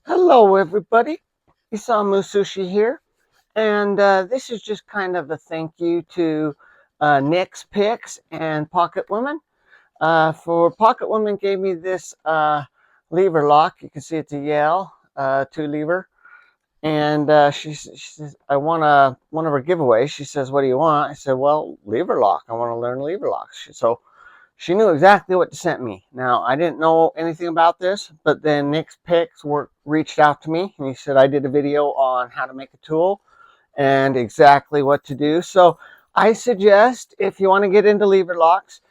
Hello, everybody. Isamu Sushi here, and this is just kind of a thank you to Nick's Picks and Pocket Woman. For Pocket Woman, gave me this lever lock. You can see it's a Yale 2 lever, and she says I want one of her giveaways. She says, "What do you want?" I said, "Well, lever lock. I want to learn lever locks." So she knew exactly what to send me. Now, I didn't know anything about this, but then Nick's Picks reached out to me, and he said I did a video on how to make a tool and exactly what to do. So I suggest if you want to get into lever locks,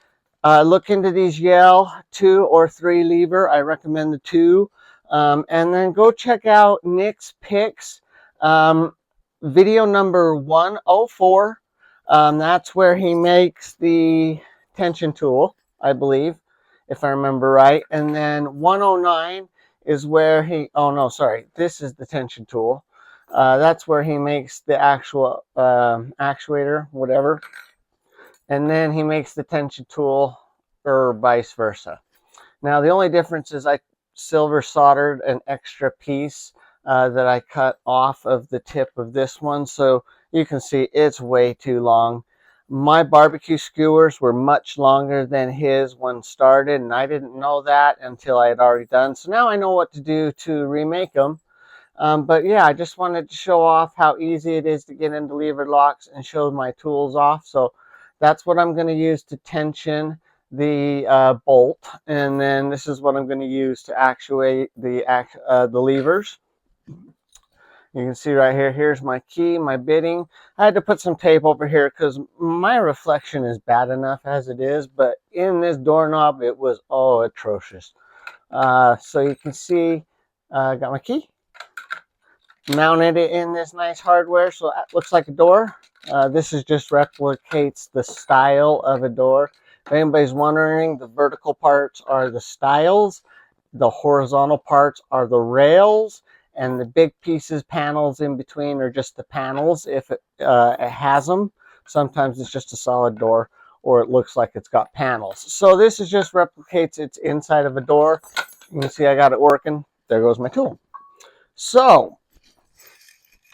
look into these Yale 2 or 3 lever. I recommend the 2. And then go check out Nick's Picks video number 104. That's where he makes the tension tool, I believe, if I remember right. And then 109 is where he, oh no, sorry, this is the tension tool. That's where he makes the actual actuator, whatever. And then he makes the tension tool, or vice versa. Now, the only difference is I silver soldered an extra piece that I cut off of the tip of this one. So you can see it's way too long. My barbecue skewers were much longer than his when started, and I didn't know that until I had already done. So now I know what to do to remake them. But yeah, I just wanted to show off how easy it is to get into lever locks and show my tools off. So that's what I'm going to use to tension the bolt, and then this is what I'm going to use to actuate the levers. You can see right here, here's my key, my bitting. I had to put some tape over here because my reflection is bad enough as it is, but in this doorknob, it was, oh, atrocious. So you can see, I got my key, mounted it in this nice hardware, so it looks like a door. This is just replicates the style of a door. If anybody's wondering, the vertical parts are the stiles, the horizontal parts are the rails, and the big pieces, panels in between are just the panels if it has them. Sometimes it's just a solid door, or it looks like it's got panels. So this is just replicates its inside of a door. You can see I got it working. There goes my tool. So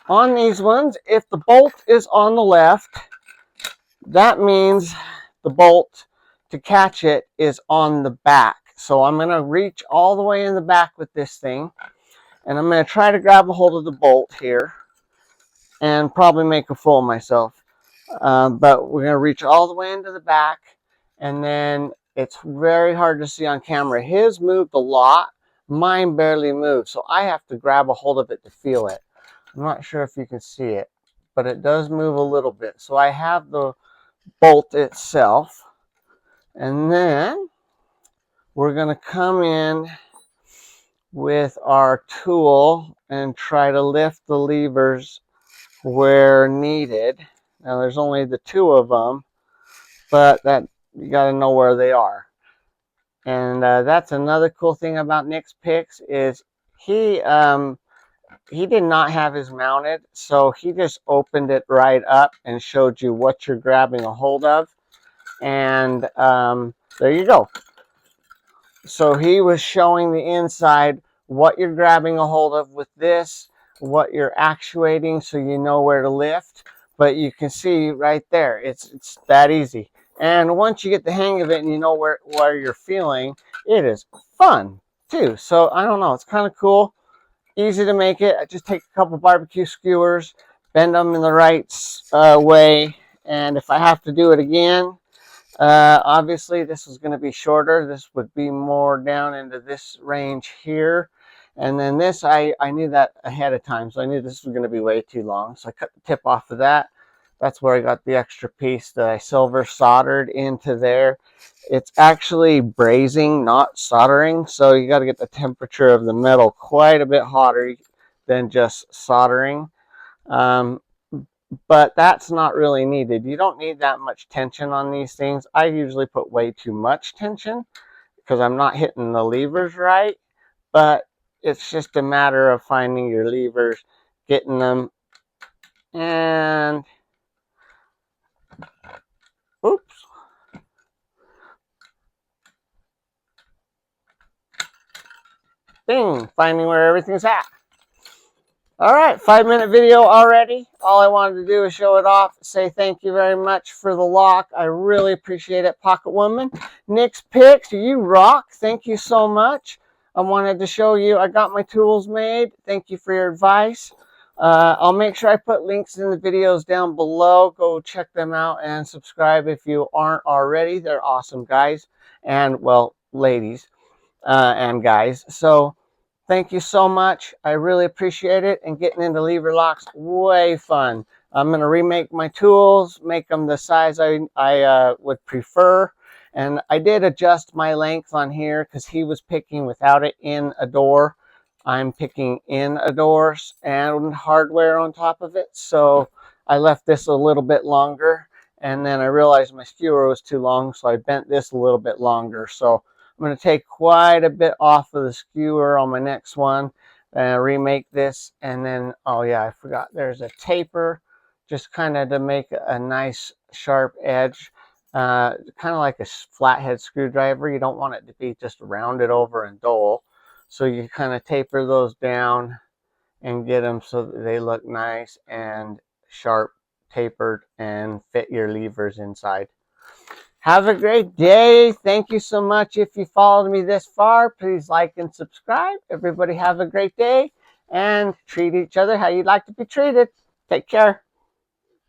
on these ones, if the bolt is on the left, that means the bolt to catch it is on the back. So I'm going to reach all the way in the back with this thing, and I'm going to try to grab a hold of the bolt here and probably make a fool of myself. But we're going to reach all the way into the back, and then it's very hard to see on camera. His moved a lot. Mine barely moved, so I have to grab a hold of it to feel it. I'm not sure if you can see it, but it does move a little bit. So I have the bolt itself, and then we're going to come in with our tool and try to lift the levers where needed. Now there's only the 2 of them, but that you got to know where they are. And that's another cool thing about Nick's Picks is he did not have his mounted, so he just opened it right up and showed you what you're grabbing a hold of. And there you go. So he was showing the inside, what you're grabbing a hold of with this, what you're actuating so you know where to lift. But you can see right there, it's that easy. And once you get the hang of it and you know where you're feeling, it is fun too. So I don't know, it's kind of cool. Easy to make it. I just take a couple barbecue skewers, bend them in the right way, and if I have to do it again, obviously this is going to be shorter. This would be more down into this range here, and then this I knew that ahead of time, so I knew this was going to be way too long, so I cut the tip off of that. That's where I got the extra piece that I silver soldered into there. It's actually brazing, not soldering, so you got to get the temperature of the metal quite a bit hotter than just soldering. But that's not really needed. You don't need that much tension on these things. I usually put way too much tension because I'm not hitting the levers right, but it's just a matter of finding your levers, getting them, and oops. Bing, finding where everything's at. All right, 5-minute video already. All I wanted to do is show it off, say thank you very much for the lock. I really appreciate it, Pocket Woman. Nick's Picks, you rock. Thank you so much. I wanted to show you I got my tools made. Thank you for your advice. I'll make sure I put links in the videos down below. Go check them out and subscribe if you aren't already. They're awesome guys and, well, ladies and guys. So thank you so much. I really appreciate it. And getting into lever locks, way fun. I'm going to remake my tools, make them the size I would prefer. And I did adjust my length on here because he was picking without it in a door. I'm picking in a door and hardware on top of it. So I left this a little bit longer. And then I realized my skewer was too long, so I bent this a little bit longer. So I'm going to take quite a bit off of the skewer on my next one and remake this. And then, oh yeah, I forgot there's a taper just kind of to make a nice sharp edge, kind of like a flathead screwdriver. You don't want it to be just rounded over and dull. So you kind of taper those down and get them so that they look nice and sharp, tapered, and fit your levers inside. Have a great day. Thank you so much. If you followed me this far, please like and subscribe. Everybody have a great day and treat each other how you'd like to be treated. Take care.